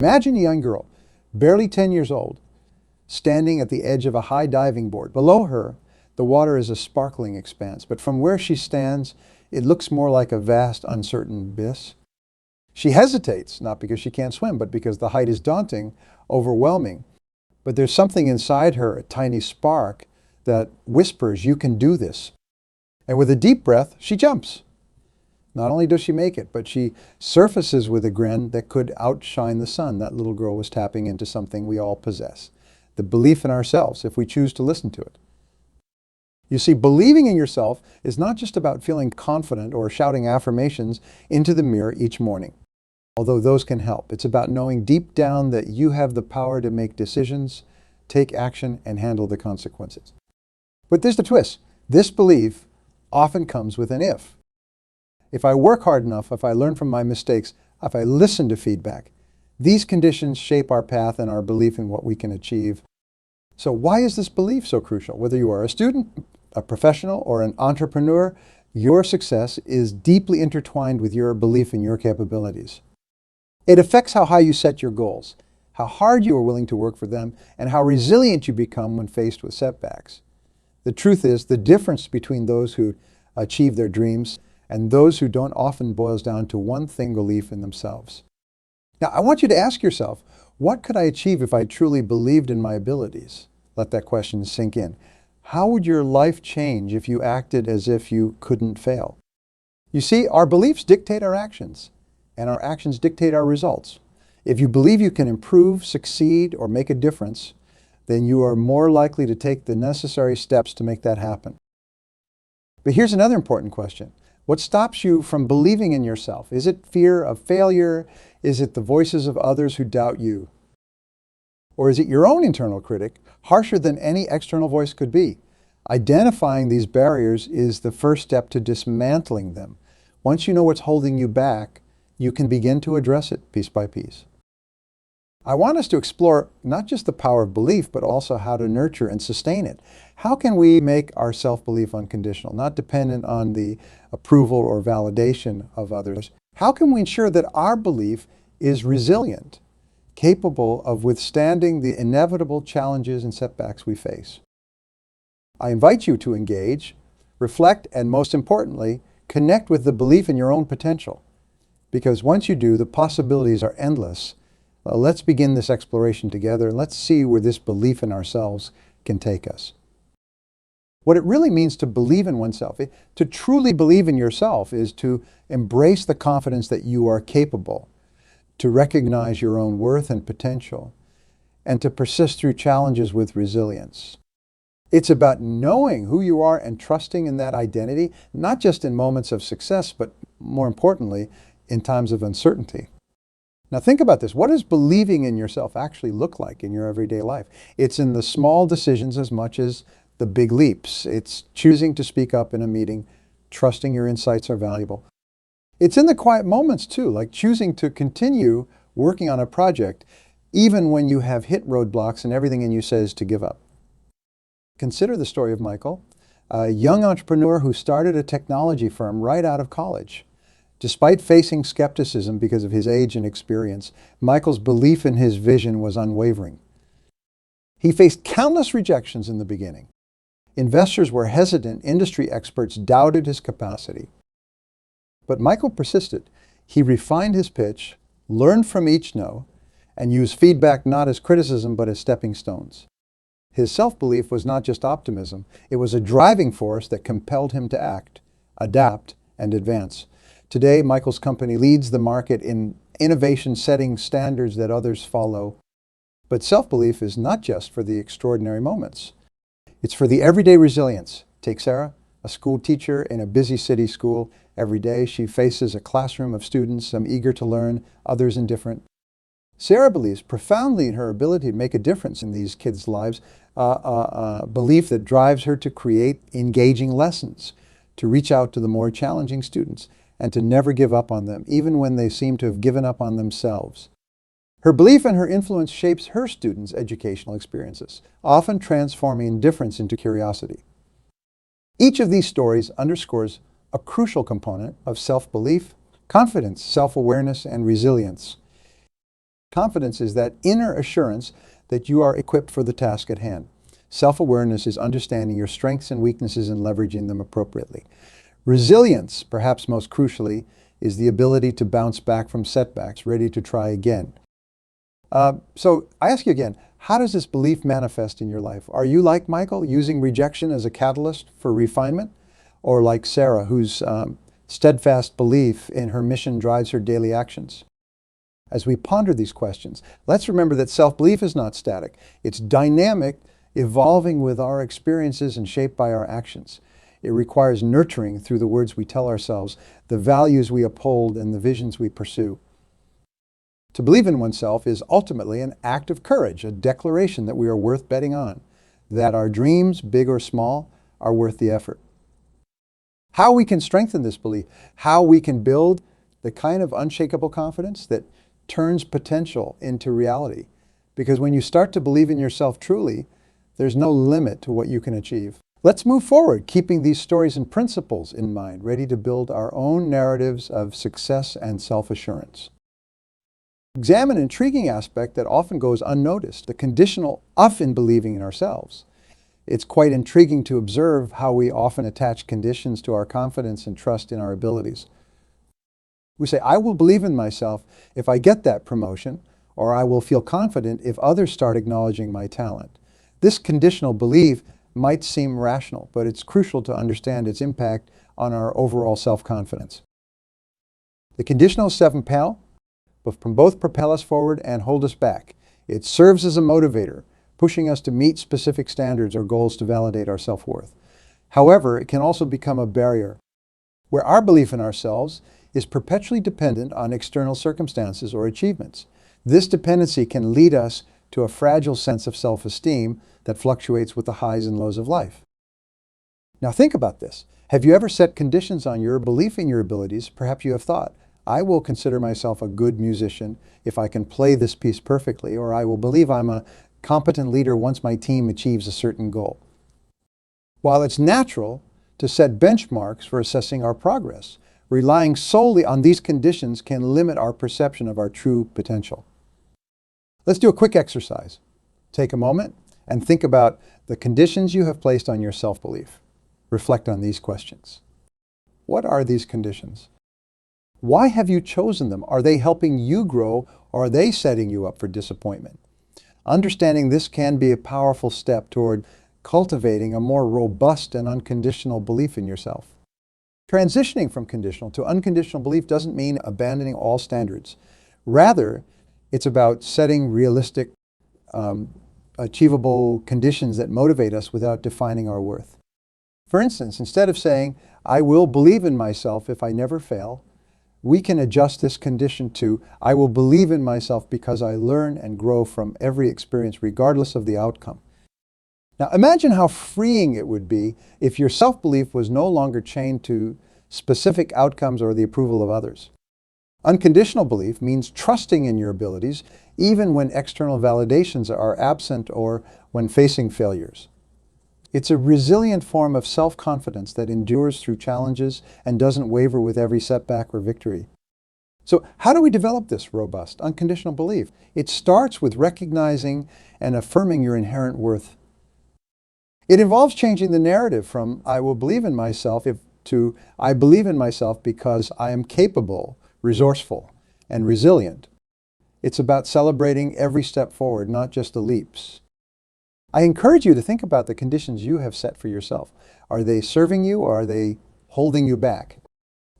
Imagine a young girl, barely 10 years old, standing at the edge of a high diving board. Below her, the water is a sparkling expanse, but from where she stands, it looks more like a vast, uncertain abyss. She hesitates, not because she can't swim, but because the height is daunting, overwhelming. But there's something inside her, a tiny spark, that whispers, "You can do this." And with a deep breath, she jumps. Not only does she make it, but she surfaces with a grin that could outshine the sun. That little girl was tapping into something we all possess, the belief in ourselves, if we choose to listen to it. You see, believing in yourself is not just about feeling confident or shouting affirmations into the mirror each morning, although those can help. It's about knowing deep down that you have the power to make decisions, take action, and handle the consequences. But there's the twist. This belief often comes with an if. If I work hard enough, if I learn from my mistakes, if I listen to feedback, these conditions shape our path and our belief in what we can achieve. So why is this belief so crucial? Whether you are a student, a professional, or an entrepreneur, your success is deeply intertwined with your belief in your capabilities. It affects how high you set your goals, how hard you are willing to work for them, and how resilient you become when faced with setbacks. The truth is, the difference between those who achieve their dreams and those who don't often boils down to one thing: belief in themselves. Now, I want you to ask yourself, what could I achieve if I truly believed in my abilities? Let that question sink in. How would your life change if you acted as if you couldn't fail? You see, our beliefs dictate our actions, and our actions dictate our results. If you believe you can improve, succeed, or make a difference, then you are more likely to take the necessary steps to make that happen. But here's another important question. What stops you from believing in yourself? Is it fear of failure? Is it the voices of others who doubt you? Or is it your own internal critic, harsher than any external voice could be? Identifying these barriers is the first step to dismantling them. Once you know what's holding you back, you can begin to address it piece by piece. I want us to explore not just the power of belief, but also how to nurture and sustain it. How can we make our self-belief unconditional, not dependent on the approval or validation of others? How can we ensure that our belief is resilient, capable of withstanding the inevitable challenges and setbacks we face? I invite you to engage, reflect, and most importantly, connect with the belief in your own potential. Because once you do, the possibilities are endless. Let's begin this exploration together. Let's see where this belief in ourselves can take us. What it really means to believe in oneself, to truly believe in yourself, is to embrace the confidence that you are capable, to recognize your own worth and potential, and to persist through challenges with resilience. It's about knowing who you are and trusting in that identity, not just in moments of success, but more importantly, in times of uncertainty. Now think about this. What does believing in yourself actually look like in your everyday life? It's in the small decisions as much as the big leaps. It's choosing to speak up in a meeting, trusting your insights are valuable. It's in the quiet moments too, like choosing to continue working on a project, even when you have hit roadblocks and everything in you says to give up. Consider the story of Michael, a young entrepreneur who started a technology firm right out of college. Despite facing skepticism because of his age and experience, Michael's belief in his vision was unwavering. He faced countless rejections in the beginning. Investors were hesitant, industry experts doubted his capacity. But Michael persisted. He refined his pitch, learned from each no, and used feedback not as criticism but as stepping stones. His self-belief was not just optimism, it was a driving force that compelled him to act, adapt, and advance. Today, Michael's company leads the market in innovation, setting standards that others follow. But self-belief is not just for the extraordinary moments. It's for the everyday resilience. Take Sarah, a school teacher in a busy city school. Every day she faces a classroom of students, some eager to learn, others indifferent. Sarah believes profoundly in her ability to make a difference in these kids' lives, a belief that drives her to create engaging lessons, to reach out to the more challenging students, and to never give up on them, even when they seem to have given up on themselves. Her belief and her influence shapes her students' educational experiences, often transforming indifference into curiosity. Each of these stories underscores a crucial component of self-belief, confidence, self-awareness, and resilience. Confidence is that inner assurance that you are equipped for the task at hand. Self-awareness is understanding your strengths and weaknesses and leveraging them appropriately. Resilience, perhaps most crucially, is the ability to bounce back from setbacks, ready to try again. So I ask you again, how does this belief manifest in your life? Are you like Michael, using rejection as a catalyst for refinement? Or like Sarah, whose steadfast belief in her mission drives her daily actions? As we ponder these questions, let's remember that self-belief is not static. It's dynamic, evolving with our experiences and shaped by our actions. It requires nurturing through the words we tell ourselves, the values we uphold, and the visions we pursue. To believe in oneself is ultimately an act of courage, a declaration that we are worth betting on, that our dreams, big or small, are worth the effort. How we can strengthen this belief, how we can build the kind of unshakable confidence that turns potential into reality. Because when you start to believe in yourself truly, there's no limit to what you can achieve. Let's move forward, keeping these stories and principles in mind, ready to build our own narratives of success and self-assurance. Examine an intriguing aspect that often goes unnoticed, the conditional in believing in ourselves. It's quite intriguing to observe how we often attach conditions to our confidence and trust in our abilities. We say, I will believe in myself if I get that promotion, or I will feel confident if others start acknowledging my talent. This conditional belief might seem rational, but it's crucial to understand its impact on our overall self-confidence. The conditional self-impel from both propel us forward and hold us back. It serves as a motivator, pushing us to meet specific standards or goals to validate our self-worth. However, it can also become a barrier, where our belief in ourselves is perpetually dependent on external circumstances or achievements. This dependency can lead us to a fragile sense of self-esteem that fluctuates with the highs and lows of life. Now think about this. Have you ever set conditions on your belief in your abilities? Perhaps you have thought, I will consider myself a good musician if I can play this piece perfectly, or I will believe I'm a competent leader once my team achieves a certain goal. While it's natural to set benchmarks for assessing our progress, relying solely on these conditions can limit our perception of our true potential. Let's do a quick exercise. Take a moment and think about the conditions you have placed on your self-belief. Reflect on these questions. What are these conditions? Why have you chosen them? Are they helping you grow, or are they setting you up for disappointment? Understanding this can be a powerful step toward cultivating a more robust and unconditional belief in yourself. Transitioning from conditional to unconditional belief doesn't mean abandoning all standards. Rather, it's about setting realistic, achievable conditions that motivate us without defining our worth. For instance, instead of saying, I will believe in myself if I never fail, we can adjust this condition to, I will believe in myself because I learn and grow from every experience regardless of the outcome. Now imagine how freeing it would be if your self-belief was no longer chained to specific outcomes or the approval of others. Unconditional belief means trusting in your abilities even when external validations are absent or when facing failures. It's a resilient form of self-confidence that endures through challenges and doesn't waver with every setback or victory. So how do we develop this robust, unconditional belief? It starts with recognizing and affirming your inherent worth. It involves changing the narrative from I will believe in myself to I believe in myself because I am capable, resourceful, and resilient. It's about celebrating every step forward, not just the leaps. I encourage you to think about the conditions you have set for yourself. Are they serving you, or are they holding you back?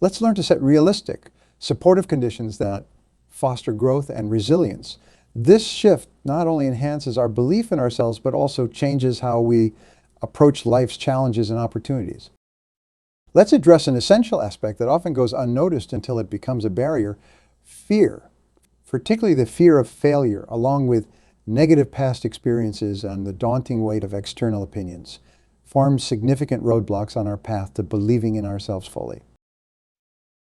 Let's learn to set realistic, supportive conditions that foster growth and resilience. This shift not only enhances our belief in ourselves, but also changes how we approach life's challenges and opportunities. Let's address an essential aspect that often goes unnoticed until it becomes a barrier: fear, particularly the fear of failure, along with negative past experiences and the daunting weight of external opinions, form significant roadblocks on our path to believing in ourselves fully.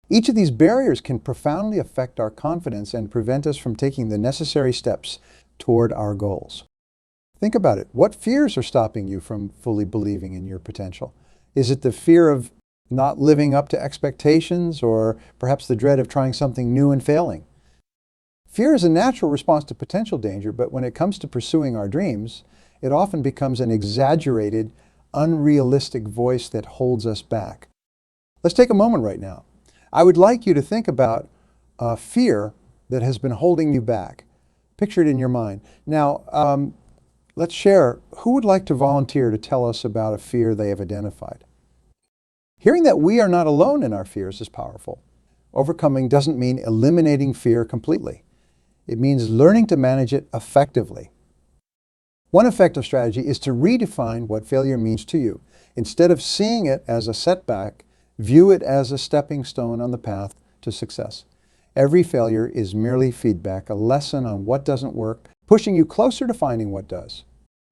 Each of these barriers can profoundly affect our confidence and prevent us from taking the necessary steps toward our goals. Think about it. What fears are stopping you from fully believing in your potential? Is it the fear of not living up to expectations, or perhaps the dread of trying something new and failing? Fear is a natural response to potential danger, but when it comes to pursuing our dreams, it often becomes an exaggerated, unrealistic voice that holds us back. Let's take a moment right now. I would like you to think about a fear that has been holding you back. Picture it in your mind. Now, let's share. Who would like to volunteer to tell us about a fear they have identified? Hearing that we are not alone in our fears is powerful. Overcoming doesn't mean eliminating fear completely. It means learning to manage it effectively. One effective strategy is to redefine what failure means to you. Instead of seeing it as a setback, view it as a stepping stone on the path to success. Every failure is merely feedback, a lesson on what doesn't work, pushing you closer to finding what does.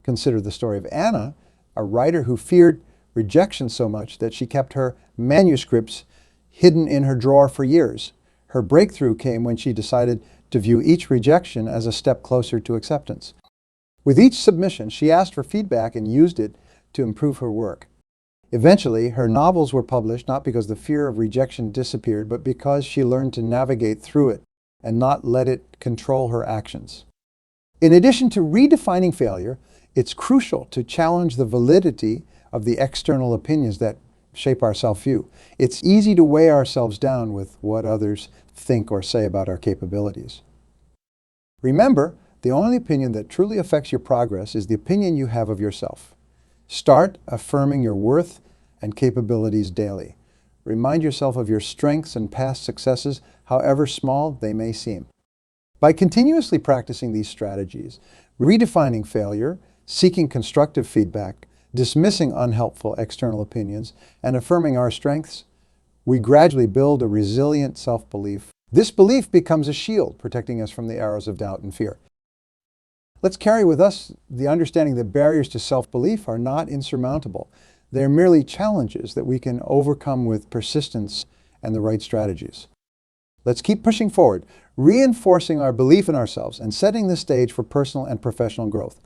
Consider the story of Anna, a writer who feared rejection so much that she kept her manuscripts hidden in her drawer for years. Her breakthrough came when she decided to view each rejection as a step closer to acceptance. With each submission, she asked for feedback and used it to improve her work. Eventually, her novels were published not because the fear of rejection disappeared, but because she learned to navigate through it and not let it control her actions. In addition to redefining failure, it's crucial to challenge the validity of the external opinions that shape our self-view. It's easy to weigh ourselves down with what others think or say about our capabilities. Remember, the only opinion that truly affects your progress is the opinion you have of yourself. Start affirming your worth and capabilities daily. Remind yourself of your strengths and past successes, however small they may seem. By continuously practicing these strategies, redefining failure, seeking constructive feedback, dismissing unhelpful external opinions, and affirming our strengths, we gradually build a resilient self-belief. This belief becomes a shield, protecting us from the arrows of doubt and fear. Let's carry with us the understanding that barriers to self-belief are not insurmountable. They're merely challenges that we can overcome with persistence and the right strategies. Let's keep pushing forward, reinforcing our belief in ourselves and setting the stage for personal and professional growth.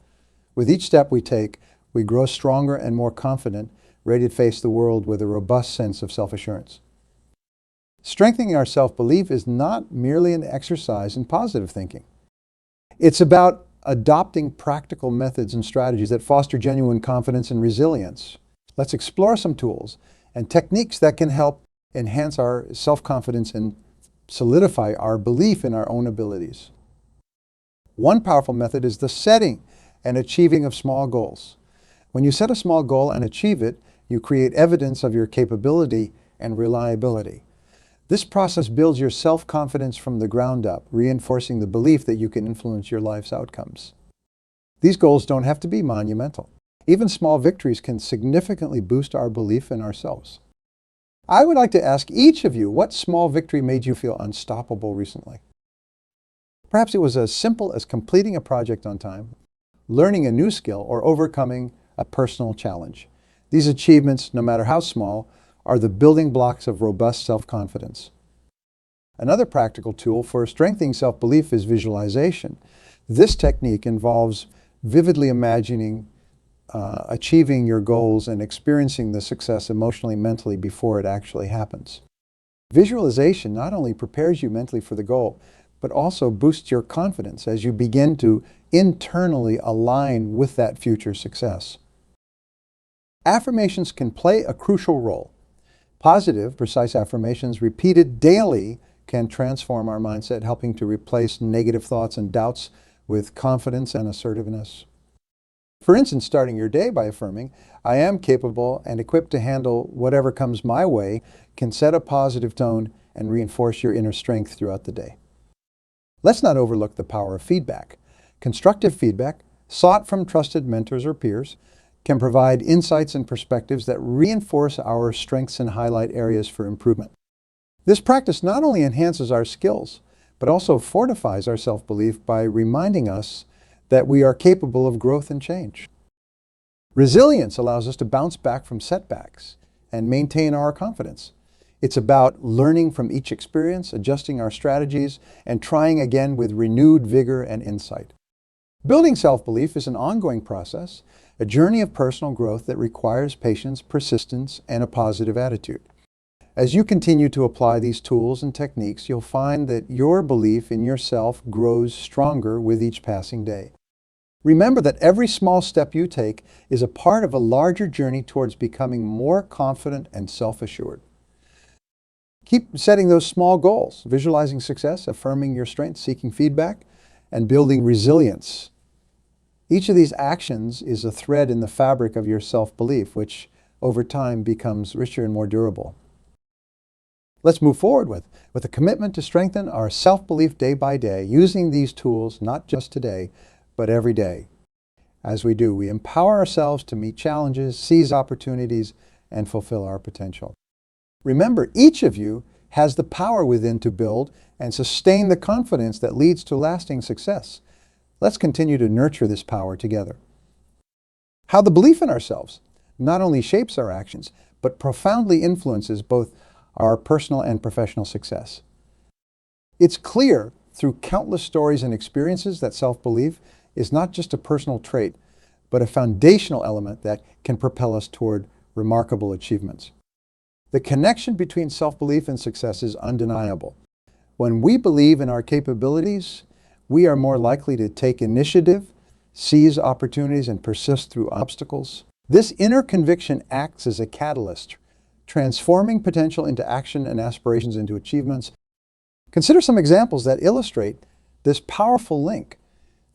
With each step we take, we grow stronger and more confident, ready to face the world with a robust sense of self-assurance. Strengthening our self-belief is not merely an exercise in positive thinking. It's about adopting practical methods and strategies that foster genuine confidence and resilience. Let's explore some tools and techniques that can help enhance our self-confidence and solidify our belief in our own abilities. One powerful method is the setting and achieving of small goals. When you set a small goal and achieve it, you create evidence of your capability and reliability. This process builds your self-confidence from the ground up, reinforcing the belief that you can influence your life's outcomes. These goals don't have to be monumental. Even small victories can significantly boost our belief in ourselves. I would like to ask each of you, what small victory made you feel unstoppable recently? Perhaps it was as simple as completing a project on time, learning a new skill, or overcoming a personal challenge. These achievements, no matter how small, are the building blocks of robust self-confidence. Another practical tool for strengthening self-belief is visualization. This technique involves vividly imagining achieving your goals and experiencing the success emotionally, mentally before it actually happens. Visualization not only prepares you mentally for the goal, but also boosts your confidence as you begin to internally align with that future success. Affirmations can play a crucial role. Positive, precise affirmations repeated daily can transform our mindset, helping to replace negative thoughts and doubts with confidence and assertiveness. For instance, starting your day by affirming, "I am capable and equipped to handle whatever comes my way," can set a positive tone and reinforce your inner strength throughout the day. Let's not overlook the power of feedback. Constructive feedback, sought from trusted mentors or peers, can provide insights and perspectives that reinforce our strengths and highlight areas for improvement. This practice not only enhances our skills, but also fortifies our self-belief by reminding us that we are capable of growth and change. Resilience allows us to bounce back from setbacks and maintain our confidence. It's about learning from each experience, adjusting our strategies, and trying again with renewed vigor and insight. Building self-belief is an ongoing process, a journey of personal growth that requires patience, persistence, and a positive attitude. As you continue to apply these tools and techniques, you'll find that your belief in yourself grows stronger with each passing day. Remember that every small step you take is a part of a larger journey towards becoming more confident and self-assured. Keep setting those small goals, visualizing success, affirming your strengths, seeking feedback, and building resilience. Each of these actions is a thread in the fabric of your self-belief, which over time becomes richer and more durable. Let's move forward with a commitment to strengthen our self-belief day by day, using these tools not just today, but every day. As we do, we empower ourselves to meet challenges, seize opportunities, and fulfill our potential. Remember, each of you has the power within to build and sustain the confidence that leads to lasting success. Let's continue to nurture this power together. How the belief in ourselves not only shapes our actions, but profoundly influences both our personal and professional success. It's clear through countless stories and experiences that self-belief is not just a personal trait, but a foundational element that can propel us toward remarkable achievements. The connection between self-belief and success is undeniable. When we believe in our capabilities, we are more likely to take initiative, seize opportunities, and persist through obstacles. This inner conviction acts as a catalyst, transforming potential into action and aspirations into achievements. Consider some examples that illustrate this powerful link.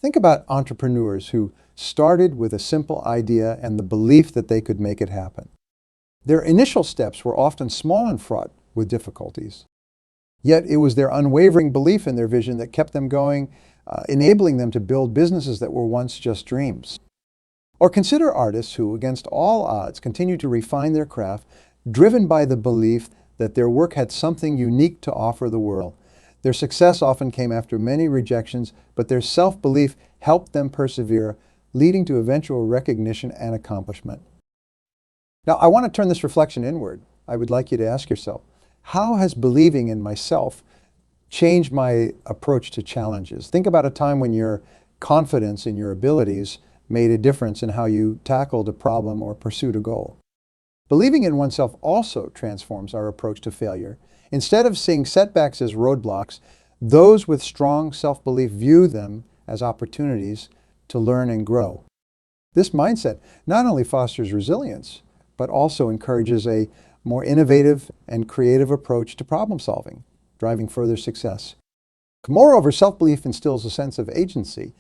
Think about entrepreneurs who started with a simple idea and the belief that they could make it happen. Their initial steps were often small and fraught with difficulties. Yet it was their unwavering belief in their vision that kept them going, enabling them to build businesses that were once just dreams. Or consider artists who, against all odds, continue to refine their craft, driven by the belief that their work had something unique to offer the world. Their success often came after many rejections, but their self-belief helped them persevere, leading to eventual recognition and accomplishment. Now, I want to turn this reflection inward. I would like you to ask yourself, how has believing in myself changed my approach to challenges? Think about a time when your confidence in your abilities made a difference in how you tackled a problem or pursued a goal. Believing in oneself also transforms our approach to failure. Instead of seeing setbacks as roadblocks, those with strong self-belief view them as opportunities to learn and grow. This mindset not only fosters resilience, but also encourages a more innovative and creative approach to problem solving, driving further success. Moreover, self-belief instills a sense of agency.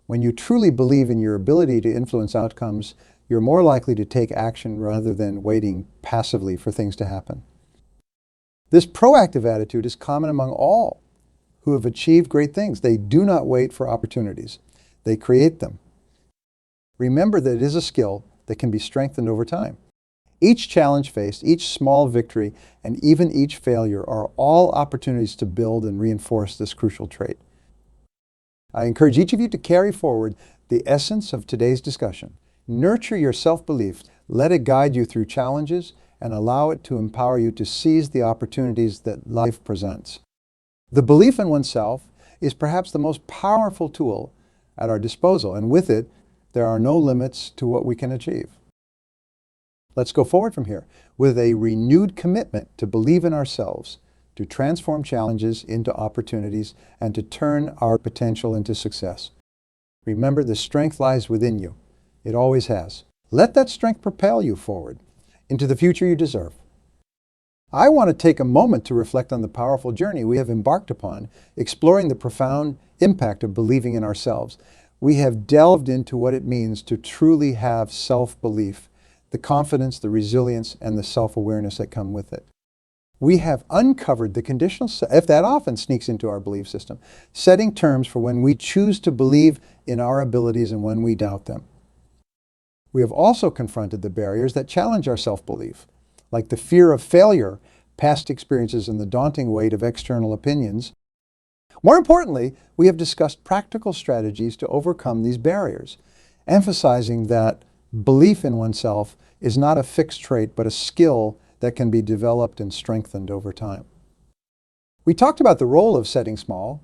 When you truly believe in your ability to influence outcomes, you're more likely to take action rather than waiting passively for things to happen. This proactive attitude is common among all who have achieved great things. They do not wait for opportunities. They create them. Remember that it is a skill that can be strengthened over time. Each challenge faced, each small victory, and even each failure are all opportunities to build and reinforce this crucial trait. I encourage each of you to carry forward the essence of today's discussion. Nurture your self-belief. Let it guide you through challenges and allow it to empower you to seize the opportunities that life presents. The belief in oneself is perhaps the most powerful tool at our disposal, and with it, there are no limits to what we can achieve. Let's go forward from here with a renewed commitment to believe in ourselves, to transform challenges into opportunities, and to turn our potential into success. Remember, the strength lies within you. It always has. Let that strength propel you forward into the future you deserve. I want to take a moment to reflect on the powerful journey we have embarked upon, exploring the profound impact of believing in ourselves. We have delved into what it means to truly have self-belief, the confidence, the resilience, and the self-awareness that come with it. We have uncovered the conditional, if that often sneaks into our belief system, setting terms for when we choose to believe in our abilities and when we doubt them. We have also confronted the barriers that challenge our self-belief, like the fear of failure, past experiences, and the daunting weight of external opinions. More importantly, we have discussed practical strategies to overcome these barriers, emphasizing that belief in oneself is not a fixed trait, but a skill that can be developed and strengthened over time. We talked about the role of setting small,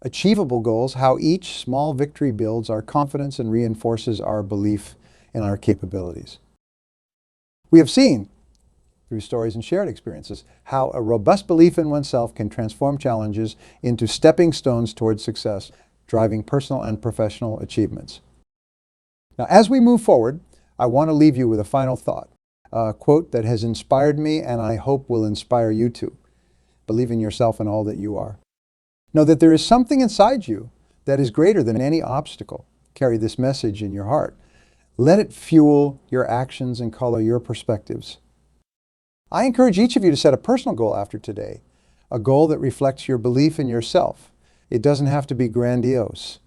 achievable goals, how each small victory builds our confidence and reinforces our belief in our capabilities. We have seen through stories and shared experiences, how a robust belief in oneself can transform challenges into stepping stones towards success, driving personal and professional achievements. Now, as we move forward, I want to leave you with a final thought, a quote that has inspired me and I hope will inspire you too. Believe in yourself and all that you are. Know that there is something inside you that is greater than any obstacle. Carry this message in your heart. Let it fuel your actions and color your perspectives. I encourage each of you to set a personal goal after today, a goal that reflects your belief in yourself. It doesn't have to be grandiose.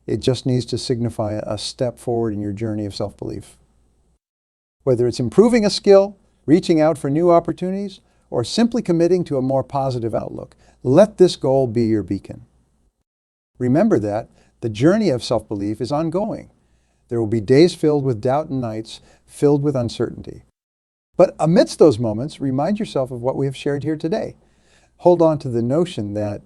It just needs to signify a step forward in your journey of self-belief. Whether it's improving a skill, reaching out for new opportunities, or simply committing to a more positive outlook, let this goal be your beacon. Remember that the journey of self-belief is ongoing. There will be days filled with doubt and nights filled with uncertainty. But amidst those moments, remind yourself of what we have shared here today. Hold on to the notion that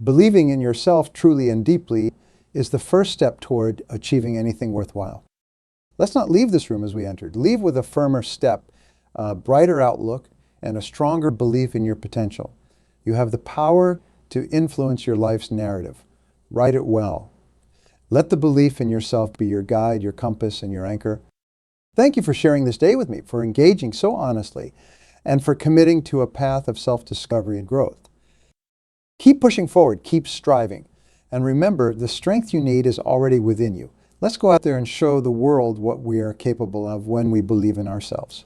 believing in yourself truly and deeply is the first step toward achieving anything worthwhile. Let's not leave this room as we entered. Leave with a firmer step, a brighter outlook, and a stronger belief in your potential. You have the power to influence your life's narrative. Write it well. Let the belief in yourself be your guide, your compass, and your anchor. Thank you for sharing this day with me, for engaging so honestly, and for committing to a path of self-discovery and growth. Keep pushing forward, keep striving, and remember, the strength you need is already within you. Let's go out there and show the world what we are capable of when we believe in ourselves.